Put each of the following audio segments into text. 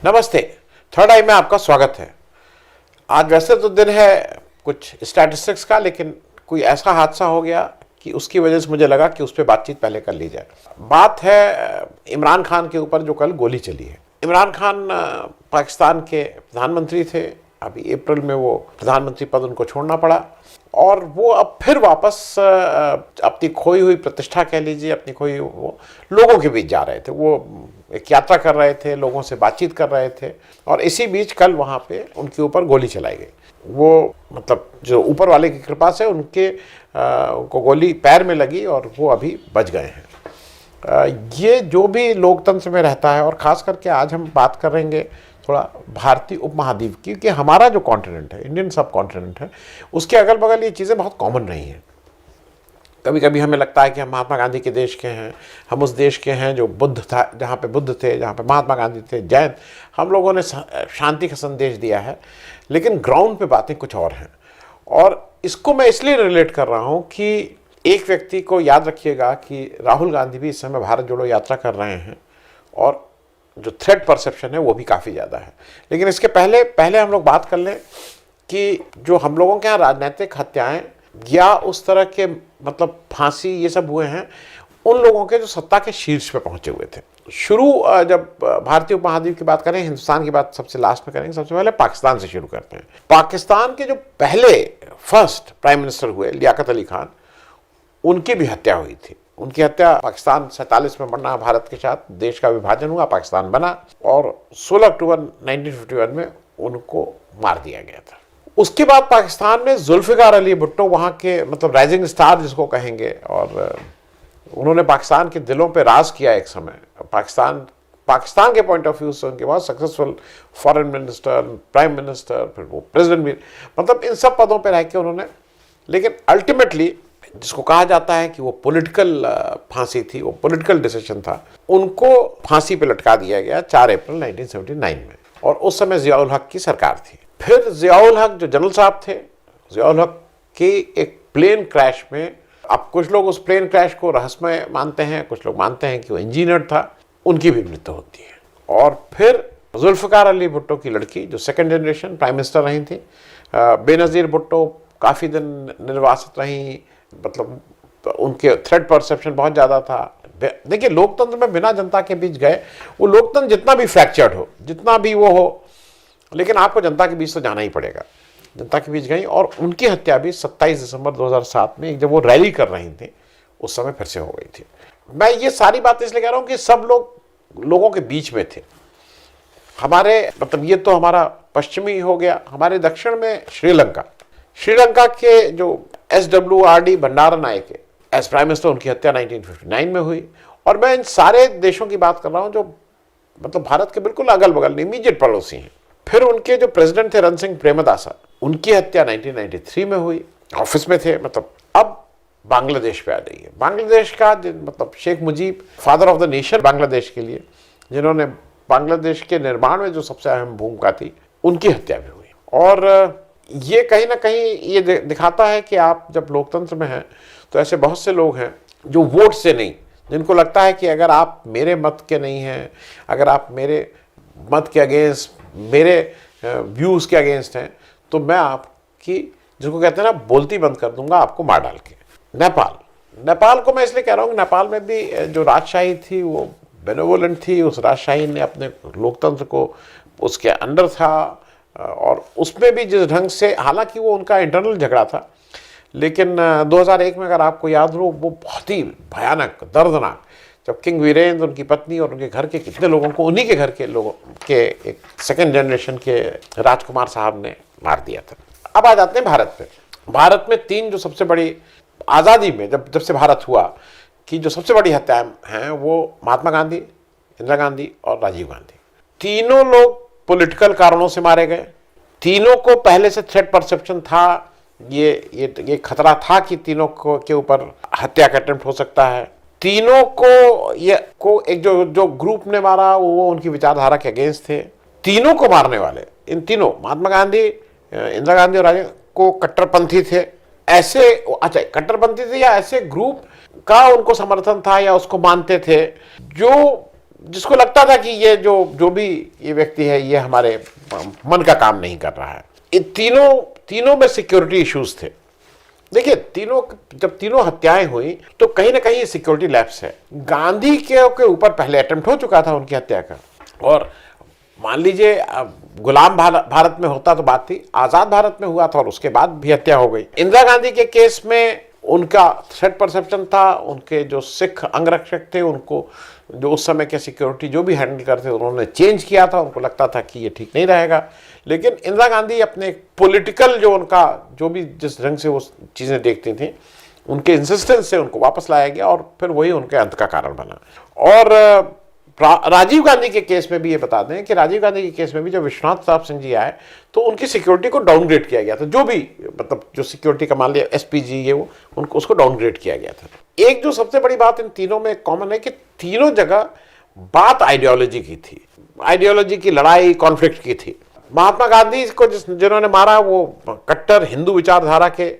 नमस्ते। थर्ड आई में आपका स्वागत है। आज वैसे तो दिन है कुछ स्टैटिस्टिक्स का, लेकिन कोई ऐसा हादसा हो गया कि उसकी वजह से मुझे लगा कि उस पर बातचीत पहले कर ली जाए। बात है इमरान खान के ऊपर जो कल गोली चली है। इमरान खान पाकिस्तान के प्रधानमंत्री थे। अभी अप्रैल में वो प्रधानमंत्री पद उनको छोड़ना पड़ा और वो अब फिर वापस अपनी खोई हुई प्रतिष्ठा कह लीजिए, अपनी खोई वो लोगों के बीच जा रहे थे। वो एक यात्रा कर रहे थे, लोगों से बातचीत कर रहे थे और इसी बीच कल वहाँ पे उनके ऊपर गोली चलाई गई। वो मतलब जो ऊपर वाले की कृपा से उनको गोली पैर में लगी और वो अभी बच गए हैं। ये जो भी लोकतंत्र में रहता है, और ख़ास करके आज हम बात करेंगे थोड़ा भारतीय उपमहाद्वीप की, क्योंकि हमारा जो कॉन्टिनेंट है, इंडियन सब कॉन्टिनेंट है, उसके अगल बगल ये चीज़ें बहुत कॉमन रही हैं। कभी कभी हमें लगता है कि हम महात्मा गांधी के देश के हैं, हम उस देश के हैं जो बुद्ध था, जहाँ पे बुद्ध थे, जहाँ पे महात्मा गांधी थे, जैन, हम लोगों ने शांति का संदेश दिया है, लेकिन ग्राउंड पे बातें कुछ और हैं। और इसको मैं इसलिए रिलेट कर रहा हूँ कि एक व्यक्ति को याद रखिएगा कि राहुल गांधी भी इस समय भारत जोड़ो यात्रा कर रहे हैं और जो थ्रेट परसेप्शन है वो भी काफ़ी ज़्यादा है। लेकिन इसके पहले हम लोग बात कर लें कि जो हम लोगों के यहाँ राजनीतिक हत्याएं या उस तरह के मतलब फांसी ये सब हुए हैं, उन लोगों के जो सत्ता के शीर्ष पे पहुंचे हुए थे। शुरू जब भारतीय उपमहाद्वीप की बात करें, हिंदुस्तान की बात सबसे लास्ट में करेंगे, सबसे पहले पाकिस्तान से शुरू करते हैं। पाकिस्तान के जो पहले फर्स्ट प्राइम मिनिस्टर हुए लियाकत अली खान, उनकी भी हत्या हुई थी। उनकी हत्या पाकिस्तान 47 में बना, भारत के साथ देश का विभाजन हुआ, पाकिस्तान बना और 16 अक्टूबर 1951 में उनको मार दिया गया था। उसके बाद पाकिस्तान में जुल्फ़िकार अली भुट्टो, वहाँ के मतलब राइजिंग स्टार जिसको कहेंगे, और उन्होंने पाकिस्तान के दिलों पे राज किया एक समय। पाकिस्तान के पॉइंट ऑफ व्यू से उनके बाद successful foreign minister, prime minister, फिर वो प्रेसिडेंट भी, मतलब इन सब पदों पे रह के उन्होंने, लेकिन अल्टीमेटली जिसको कहा जाता है कि वो पॉलिटिकल फांसी थी, वो पॉलिटिकल डिसीजन था, उनको फांसी पे लटका दिया गया 4 अप्रैल 1979 में। और उस समय ज़ियाउल हक की सरकार थी। फिर ज़ियाउल हक जो जनरल साहब थे, ज़ियाउल हक की एक प्लेन क्रैश में, अब कुछ लोग उस प्लेन क्रैश को रहस्यमय मानते हैं, कुछ लोग मानते हैं कि वो इंजीनियर था, उनकी भी मृत्यु होती है। और फिर जुल्फ़िकार अली भुट्टो की लड़की जो सेकंड जनरेशन प्राइम मिनिस्टर रही थी, बेनज़ीर भुट्टो, काफ़ी दिन निर्वासित रहीं, मतलब उनके थ्रेट परसेप्शन बहुत ज़्यादा था। देखिए, लोकतंत्र में बिना जनता के बीच गए, वो लोकतंत्र जितना भी फ्रैक्चर्ड हो, जितना भी वो हो, लेकिन आपको जनता के बीच तो जाना ही पड़ेगा। जनता के बीच गई और उनकी हत्या भी 27 दिसंबर 2007 में, जब वो रैली कर रही थी, उस समय फिर से हो गई थी। मैं ये सारी बातें इसलिए कह रहा हूँ कि सब लोगों के बीच में थे। हमारे मतलब ये तो हमारा पश्चिमी हो गया, हमारे दक्षिण में श्रीलंका के जो SWRD भंडारा नायक एज प्राइम मिनिस्टर, उनकी हत्या 1959 में हुई। और मैं इन सारे देशों की बात कर रहा हूँ जो मतलब भारत के बिल्कुल अगल बगल इमीडिएट पड़ोसी हैं। फिर उनके जो प्रेसिडेंट थे रण सिंह प्रेमदासा, उनकी हत्या 1993 में हुई, ऑफिस में थे। मतलब अब बांग्लादेश पे आ जाइए। बांग्लादेश का मतलब Sheikh Mujib, father of the nation Bangladesh के लिए, जिन्होंने बांग्लादेश के निर्माण में जो सबसे अहम भूमिका थी, उनकी हत्या भी हुई। और ये कहीं ना कहीं ये दिखाता है कि आप जब लोकतंत्र में हैं तो ऐसे बहुत से लोग हैं जो वोट से नहीं, जिनको लगता है कि अगर आप मेरे मत के नहीं हैं, अगर आप मेरे मत के अगेंस्ट, मेरे व्यूज़ के अगेंस्ट हैं, तो मैं आपकी, जिसको कहते हैं ना, बोलती बंद कर दूंगा आपको मार डाल के। नेपाल को मैं इसलिए कह रहा हूँ कि नेपाल में भी जो राजशाही थी वो बेनेवोलेंट थी। उस राजशाही ने अपने लोकतंत्र को उसके अंडर था और उसमें भी जिस ढंग से, हालांकि वो उनका इंटरनल झगड़ा था, लेकिन 2001 में अगर आपको याद हो, वो बहुत ही भयानक, दर्दनाक, जब किंग वीरेंद्र, उनकी पत्नी और उनके घर के कितने लोगों को, उन्हीं के घर के लोगों के एक सेकंड जनरेशन के राजकुमार साहब ने मार दिया था। अब आ जाते हैं भारत पे। भारत में 3 जो सबसे बड़ी आज़ादी में, जब से भारत हुआ, कि जो सबसे बड़ी हत्याएं हैं वो महात्मा गांधी, इंदिरा गांधी और राजीव गांधी। तीनों लोग पॉलिटिकल कारणों से मारे गए। तीनों को पहले से थ्रेट परसेप्शन था, ये खतरा था कि तीनों के ऊपर हत्या का अटेम्प्ट हो सकता है। तीनों को एक जो ग्रुप ने मारा वो उनकी विचारधारा के अगेंस्ट थे। तीनों को मारने वाले, इन तीनों, महात्मा गांधी, इंदिरा गांधी और राजीव, को कट्टरपंथी थे। ऐसे, अच्छा, कट्टरपंथी थे या ऐसे ग्रुप का उनको समर्थन था या उसको मानते थे जो जिसको लगता था कि ये जो भी ये व्यक्ति है ये हमारे मन का काम नहीं कर रहा है। इन तीनों में सिक्योरिटी इश्यूज थे। देखिए जब तीनों हत्याएं हुई तो कहीं ना कहीं सिक्योरिटी लैप्स है। गांधी के ऊपर पहले अटेम्प्ट हो चुका था उनकी हत्या का, और मान लीजिए गुलाम भारत में होता तो बात थी, आजाद भारत में हुआ था और उसके बाद भी हत्या हो गई। इंदिरा गांधी के केस में उनका थ्रेट परसेप्शन था, उनके जो सिख अंगरक्षक थे उनको जो उस समय के सिक्योरिटी जो भी हैंडल करते उन्होंने चेंज किया था, उनको लगता था कि ये ठीक नहीं रहेगा। लेकिन इंदिरा गांधी अपने पॉलिटिकल जो उनका जो भी जिस ढंग से वो चीज़ें देखती थी उनके इंसिस्टेंस से उनको वापस लाया गया और फिर वही उनके अंत का कारण बना। और राजीव गांधी के केस में भी ये बता दें कि राजीव गांधी के केस में भी जब विश्वनाथ प्रताप सिंह जी आए तो उनकी सिक्योरिटी को डाउनग्रेड किया गया था। जो भी मतलब जो सिक्योरिटी का मान लिया एसपीजी ये वो उनको उसको डाउनग्रेड किया गया था। एक जो सबसे बड़ी बात इन तीनों में कॉमन है कि तीनों जगह बात आइडियोलॉजी की थी, आइडियोलॉजी की लड़ाई कॉन्फ्लिक्ट की थी। महात्मा गांधी को जिन्होंने मारा वो कट्टर हिंदू विचारधारा के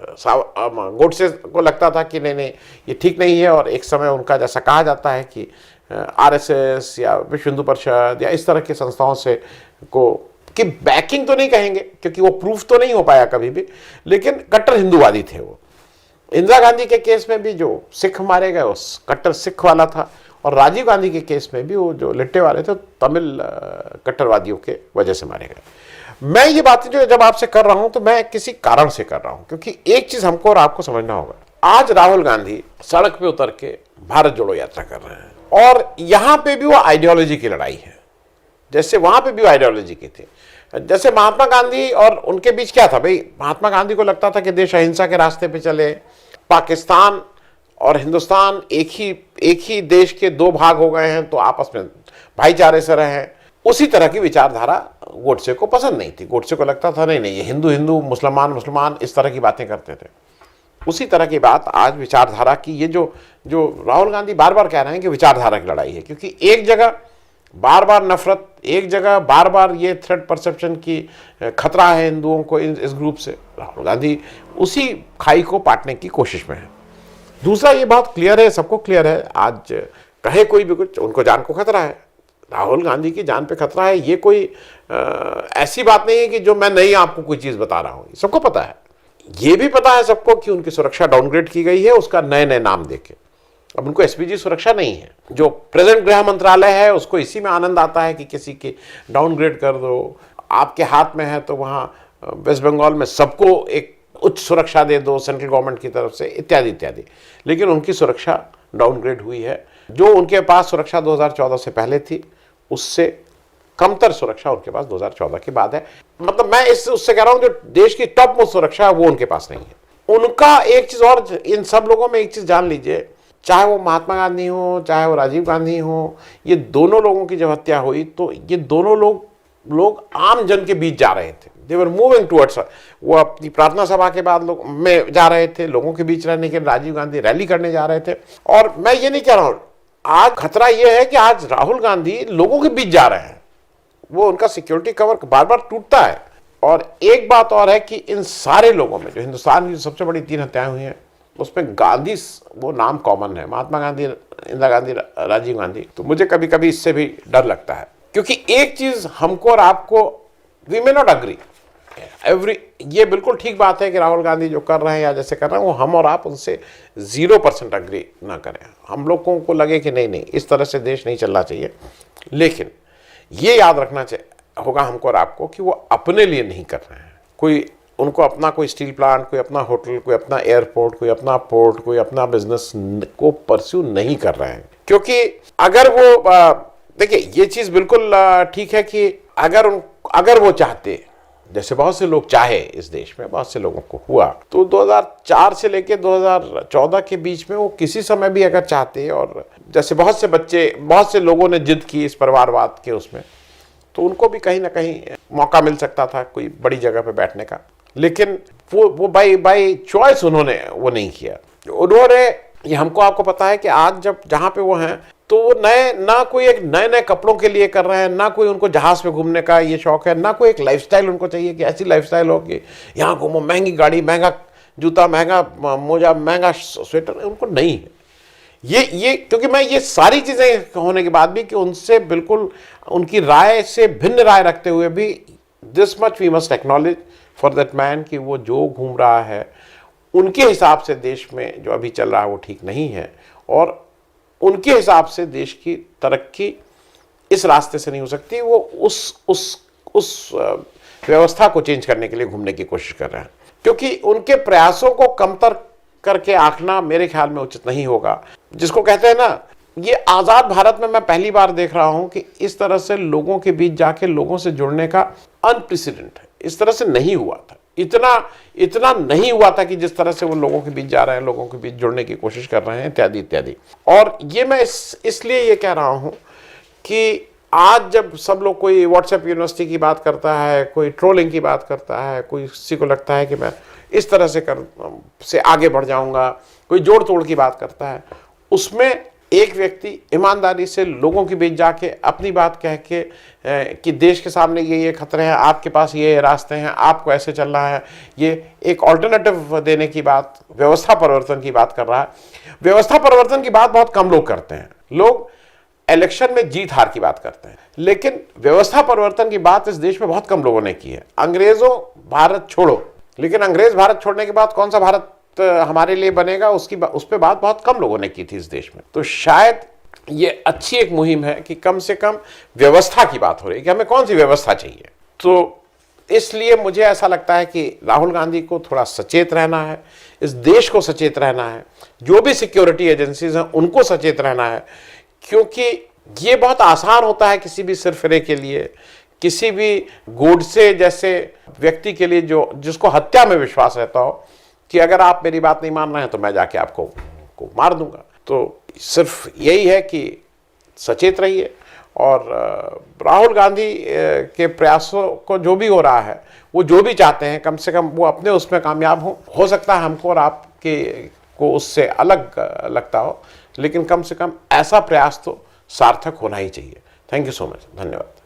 गोडसे को लगता था कि नहीं ये ठीक नहीं है, और एक समय उनका जैसा कहा जाता है कि आरएसएस या विश्व हिंदू परिषद या इस तरह की संस्थाओं से कि बैकिंग तो नहीं कहेंगे क्योंकि वो प्रूफ तो नहीं हो पाया कभी भी, लेकिन कट्टर हिंदूवादी थे वो। इंदिरा गांधी के केस में भी जो सिख मारे गए वो कट्टर सिख वाला था, और राजीव गांधी के केस में भी वो जो लिट्टे वाले थे तमिल कट्टरवादियों के वजह से मारे गए। मैं ये बातें जो जब आपसे कर रहा हूं तो मैं किसी कारण से कर रहा हूं, क्योंकि एक चीज हमको और आपको समझना होगा। आज राहुल गांधी सड़क पे उतर के भारत जोड़ो यात्रा कर रहे हैं, और यहां पे भी वो आइडियोलॉजी की लड़ाई है जैसे वहां पे भी आइडियोलॉजी की थी। जैसे महात्मा गांधी और उनके बीच क्या था भाई, महात्मा गांधी को लगता था कि देश अहिंसा के रास्ते पे चले, पाकिस्तान और हिंदुस्तान एक ही देश के दो भाग हो गए हैं तो आपस में भाईचारे से रहें। उसी तरह की विचारधारा गोडसे को पसंद नहीं थी। गोडसे को लगता था नहीं ये हिंदू हिंदू मुसलमान इस तरह की बातें करते थे। उसी तरह की बात आज विचारधारा की, ये जो राहुल गांधी बार बार कह रहे हैं कि विचारधारा की लड़ाई है, क्योंकि एक जगह बार बार नफरत, एक जगह बार बार ये थ्रेट परसेप्शन की खतरा है हिंदुओं को इस ग्रुप से, राहुल गांधी उसी खाई को पाटने की कोशिश में है। दूसरा ये बात क्लियर है, सबको क्लियर है, आज कहे कोई भी कुछ, उनको जान को खतरा है, राहुल गांधी की जान पे खतरा है। ये कोई ऐसी बात नहीं है कि जो मैं नहीं आपको कोई चीज बता रहा हूं, सबको पता है। ये भी पता है सबको कि उनकी सुरक्षा डाउनग्रेड की गई है उसका नए नाम देके। अब उनको एसपीजी सुरक्षा नहीं है। जो प्रेजेंट गृह मंत्रालय है उसको इसी में आनंद आता है कि किसी की डाउनग्रेड कर दो, आपके हाथ में है तो वहां वेस्ट बंगाल में सबको एक उच्च सुरक्षा दे दो सेंट्रल गवर्नमेंट की तरफ से, इत्यादि इत्यादि। लेकिन उनकी सुरक्षा डाउनग्रेड हुई है। जो उनके पास सुरक्षा 2014 से पहले थी उससे कमतर सुरक्षा उनके पास 2014 के बाद है। मतलब मैं उससे कह रहा हूं जो देश की टॉप मोस्ट सुरक्षा है वो उनके पास नहीं है। उनका एक चीज और, इन सब लोगों में एक चीज जान लीजिए, चाहे वो महात्मा गांधी हो चाहे वो राजीव गांधी हो, ये दोनों लोगों की जब हत्या हुई तो ये दोनों लोग आम जन के बीच जा रहे थे। दे वर मूविंग टुवर्ड्स, वो अपनी प्रार्थना सभा के बाद लोग में जा रहे थे, लोगों के बीच रहने के लिए। राजीव गांधी रैली करने जा रहे थे। और मैं ये नहीं कह रहा हूं, आज खतरा यह है कि आज राहुल गांधी लोगों के बीच जा रहे हैं, वो उनका सिक्योरिटी कवर बार बार टूटता है। और एक बात और है कि इन सारे लोगों में जो हिंदुस्तान की सबसे बड़ी 3 हत्याएं हुई हैं उसमें गांधी वो नाम कॉमन है, महात्मा गांधी, इंदिरा गांधी, राजीव गांधी। तो मुझे कभी कभी इससे भी डर लगता है, क्योंकि एक चीज हमको और आपको, वी मे नॉट अग्री ये बिल्कुल ठीक बात है कि राहुल गांधी जो कर रहे हैं या जैसे कर रहे हैं वो हम और आप उनसे 0% अग्री ना करें। हम लोगों को लगे कि नहीं इस तरह से देश नहीं चलना चाहिए, लेकिन ये याद रखना होगा हमको और आपको कि वो अपने लिए नहीं कर रहे हैं। कोई उनको अपना कोई स्टील प्लांट, कोई अपना होटल, कोई अपना एयरपोर्ट, कोई अपना पोर्ट, कोई अपना बिजनेस को परस्यू नहीं कर रहे हैं। क्योंकि अगर वो देखिए ये चीज बिल्कुल ठीक है कि अगर वो चाहते, जैसे बहुत से लोग चाहे इस देश में, बहुत से लोगों को हुआ, तो 2004 से लेकर 2014 के बीच में वो किसी समय भी अगर चाहते, और जैसे बहुत से लोगों ने जिद की इस परिवारवाद के उसमें, तो उनको भी कहीं ना कहीं मौका मिल सकता था कोई बड़ी जगह पे बैठने का। लेकिन वो बाई चॉइस उन्होंने वो नहीं किया। उन्होंने, ये हमको आपको पता है कि आज जब जहां पे वो हैं तो वो नए कपड़ों के लिए कर रहे हैं, ना कोई उनको जहाज पे घूमने का ये शौक है, ना कोई एक लाइफस्टाइल उनको चाहिए कि ऐसी लाइफस्टाइल हो कि यहाँ घूमो, महंगी गाड़ी, महंगा जूता, महंगा मोजा, महंगा स्वेटर, उनको नहीं है। ये क्योंकि मैं ये सारी चीजें होने के बाद भी कि उनसे बिल्कुल उनकी राय से भिन्न राय रखते हुए भी this much we must acknowledge for that man कि वो जो घूम रहा है उनके हिसाब से देश में जो अभी चल रहा है वो ठीक नहीं है, और उनके हिसाब से देश की तरक्की इस रास्ते से नहीं हो सकती। वो उस व्यवस्था को चेंज करने के लिए घूमने की कोशिश कर रहे हैं, क्योंकि उनके प्रयासों को कमतर करके आंकना मेरे ख्याल में उचित नहीं होगा। जिसको कहते हैं ना, ये आजाद भारत में मैं पहली बार देख रहा हूं कि इस तरह से लोगों के बीच जाके लोगों से जुड़ने का अनप्रेसिडेंट है। इस तरह से नहीं हुआ था, इतना नहीं हुआ था कि जिस तरह से वो लोगों के बीच जा रहे हैं, लोगों के बीच जुड़ने की कोशिश कर रहे हैं, इत्यादि इत्यादि। और ये मैं इसलिए ये कह रहा हूं कि आज जब सब लोग, कोई व्हाट्सएप यूनिवर्सिटी की बात करता है, कोई ट्रोलिंग की बात करता है, कोई किसी को लगता है कि मैं इस तरह से आगे बढ़ जाऊंगा, कोई जोड़ तोड़ की बात करता है, उसमें एक व्यक्ति ईमानदारी से लोगों के बीच जाके अपनी बात कह के कि देश के सामने ये खतरे हैं, आपके पास ये रास्ते हैं, आपको ऐसे चलना है, ये एक ऑल्टरनेटिव देने की बात, व्यवस्था परिवर्तन की बात कर रहा है। व्यवस्था परिवर्तन की बात बहुत कम लोग करते हैं। लोग इलेक्शन में जीत हार की बात करते हैं, लेकिन व्यवस्था परिवर्तन की बात इस देश में बहुत कम लोगों ने की है। अंग्रेजों भारत छोड़ो, लेकिन अंग्रेज भारत छोड़ने के बाद कौन सा भारत हमारे लिए बनेगा, उस पर बात बहुत कम लोगों ने की थी इस देश में। तो शायद ये अच्छी एक मुहिम है कि कम से कम व्यवस्था की बात हो रही है कि हमें कौन सी व्यवस्था चाहिए। तो इसलिए मुझे ऐसा लगता है कि राहुल गांधी को थोड़ा सचेत रहना है, इस देश को सचेत रहना है, जो भी सिक्योरिटी एजेंसीज हैं उनको सचेत रहना है, क्योंकि ये बहुत आसान होता है किसी भी सिरफिरे के लिए, किसी भी गोडसे जैसे व्यक्ति के लिए जिसको हत्या में विश्वास रहता हो, कि अगर आप मेरी बात नहीं मान रहे हैं तो मैं जाके आपको मार दूंगा। तो सिर्फ यही है कि सचेत रहिए, और राहुल गांधी के प्रयासों को जो भी हो रहा है, वो जो भी चाहते हैं, कम से कम वो अपने उसमें कामयाब हो सकता है हमको और आपके को उससे अलग लगता हो, लेकिन कम से कम ऐसा प्रयास तो सार्थक होना ही चाहिए। थैंक यू सो मच, धन्यवाद।